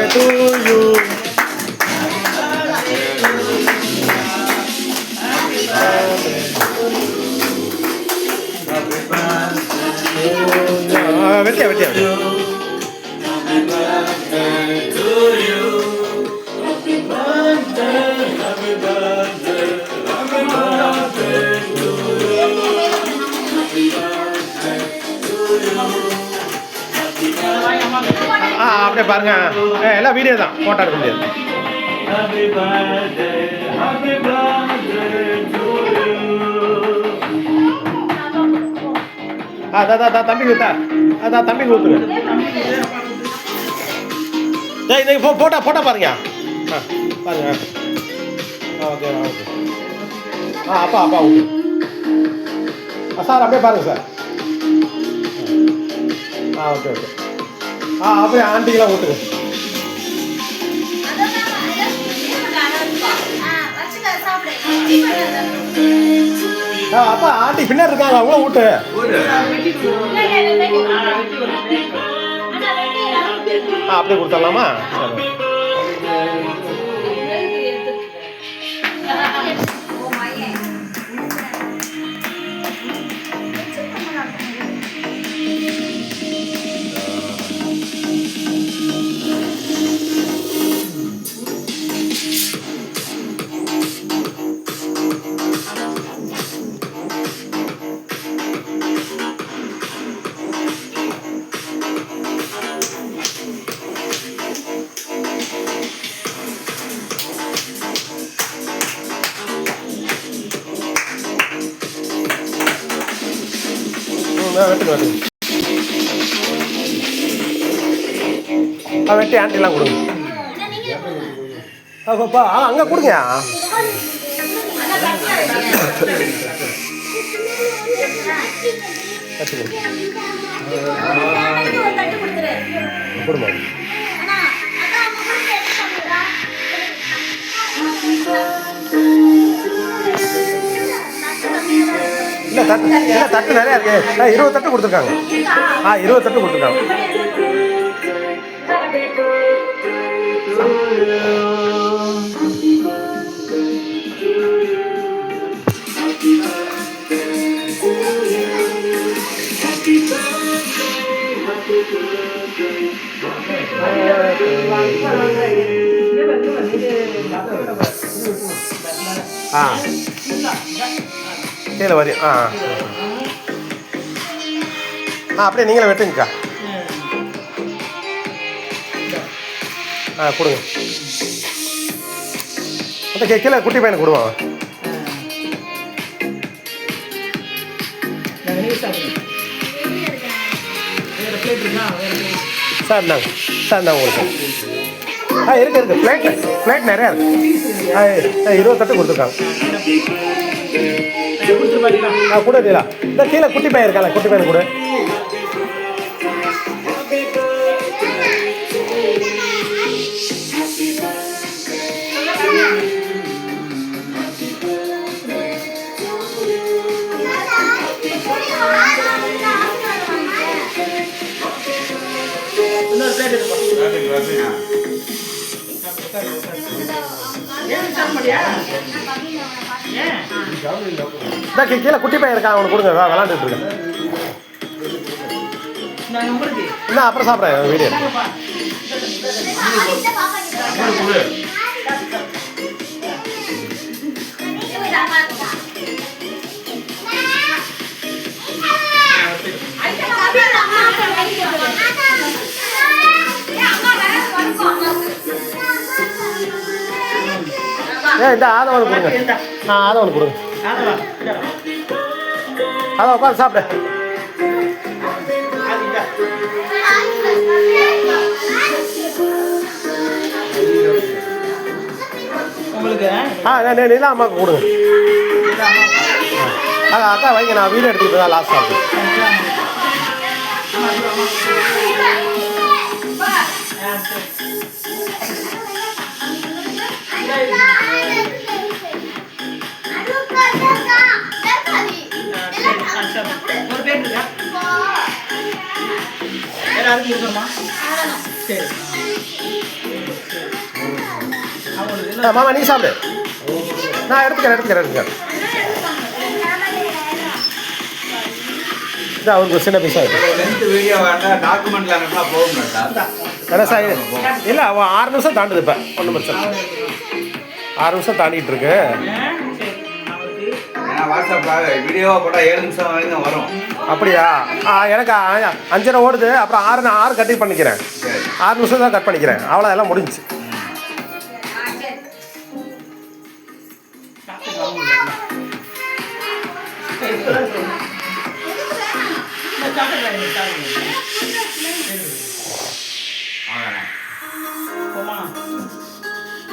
to you. வெட்டியா வெட்டியா அப்படியே பாருங்க எல்லாம் வீடியோ தான் போட்டோ எடுக்க முடியாது அதான் தம்பி ஊத்தா அதான் தம்பி ஊத்துங்க இன்னைக்கு போட்டோ பாருங்க பாருங்க ஓகே ஓகே அப்பா ஊத்து சார் அப்படியே பாருங்க சார் ஓகே ஓகே அப்படியே ஆண்டிக்கெல்லாம் ஊற்றுங்க அப்பா ஆண்டி பின்னாடி இருக்காங்க அவங்களும் ஊட்டு அப்படியே கொடுத்துடலாமா வெட்டி ஆண்டிலாம் கொடுங்க அப்பா அங்கே கொடுங்க கொடுமா இல்லை தட்டு நிறையா இருக்கு 20 தட்டு கொடுத்துருக்காங்க 20 தட்டு கொடுத்துருக்காங்க கீழே வரையும் அப்படியே நீங்களே வெட்டுங்கக்கா கொடுங்க அந்த கீழே குட்டி பையனை கொடுவாங்க சார் இந்தாங்க உங்களுக்கு இருக்கு ஃப்ளைட் நிறையா இருக்கு 20 தட்டு கொடுத்துருக்காங்க கூட இல்லையா இந்த கீழே குட்டி பையன் இருக்காங்க குட்டி பையன் கூட கீழே குட்டி பையன் இருக்கான் அவனுக்கு கொடுங்க விளாண்டுட்டு இருக்கேன் இல்லை அப்புறம் சாப்பிட்றேன் வீடியோ இந்த ஆதவனுக்கு கொடுங்க ஆதவனுக்கு கொடுங்க அதான் உட்காந்து சாப்பிட நீலாம் அம்மாவுக்கு கொடுங்க அக்கா வைங்க நான் வீடியோ எடுத்துக்கிட்டு தான் லாஸ்ட் ஆகும் எல்லாருக்கும் கொடுக்கணுமா? சரி. மாமா நீ சாப்பிடு. நான் எடுத்துக்கிறேன். அவருக்கு சின்ன பீஸா வேணா சார். இல்லை அவன் 6 நிமிஷம் தாண்டுது. இப்போ ஒன்றும் பிரச்சனை 6 நிமிஷம் தாண்டிட்டு இருக்கு. அப்படியா? எனக்கு 5:30 ஓடுது. அப்புறம் 6 கட் பண்ணிக்கிறேன். 6 நிமிஷம் தான் கட் பண்ணிக்கிறேன். அவ்வளோ எல்லாம் முடிஞ்சிச்சு.